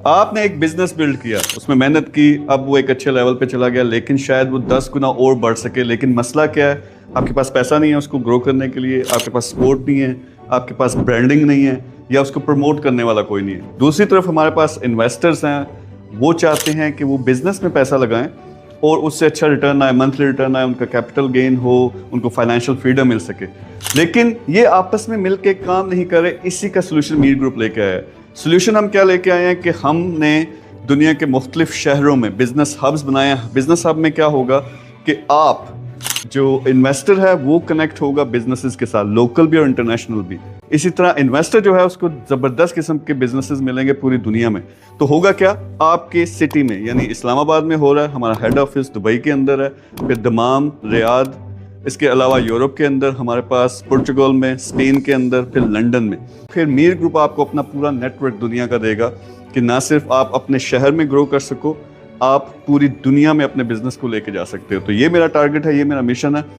آپ نے ایک بزنس بلڈ کیا، اس میں محنت کی، اب وہ ایک اچھے لیول پہ چلا گیا، لیکن شاید وہ 10 گنا اور بڑھ سکے، لیکن مسئلہ کیا ہے؟ آپ کے پاس پیسہ نہیں ہے اس کو گرو کرنے کے لیے، آپ کے پاس سپورٹ نہیں ہے، آپ کے پاس برانڈنگ نہیں ہے، یا اس کو پروموٹ کرنے والا کوئی نہیں ہے۔ دوسری طرف ہمارے پاس انویسٹرز ہیں، وہ چاہتے ہیں کہ وہ بزنس میں پیسہ لگائیں اور اس سے اچھا ریٹرن آئے، منتھلی ریٹرن آئے، ان کا کیپٹل گین ہو، ان کو فائنینشیل فریڈم مل سکے، لیکن یہ آپس میں مل کے کام نہیں کر رہے۔ اسی کا سلوشن میر گروپ لے کے آیا ہے۔ سلوشن ہم کیا لے کے آئے ہیں کہ ہم نے دنیا کے مختلف شہروں میں بزنس ہبز بنائے ہیں۔ بزنس ہب میں کیا ہوگا کہ آپ جو انویسٹر ہے وہ کنیکٹ ہوگا بزنسز کے ساتھ، لوکل بھی اور انٹرنیشنل بھی۔ اسی طرح انویسٹر جو ہے اس کو زبردست قسم کے بزنسز ملیں گے پوری دنیا میں۔ تو ہوگا کیا؟ آپ کے سٹی میں، یعنی اسلام آباد میں ہو رہا ہے، ہمارا ہیڈ آفس دبئی کے اندر ہے، پھر دمام، ریاض، اس کے علاوہ یورپ کے اندر ہمارے پاس، پرتگال میں، اسپین کے اندر، پھر لنڈن میں۔ پھر میر گروپ آپ کو اپنا پورا نیٹ ورک دنیا کا دے گا کہ نہ صرف آپ اپنے شہر میں گرو کر سکو، آپ پوری دنیا میں اپنے بزنس کو لے کے جا سکتے ہو۔ تو یہ میرا ٹارگٹ ہے، یہ میرا مشن ہے۔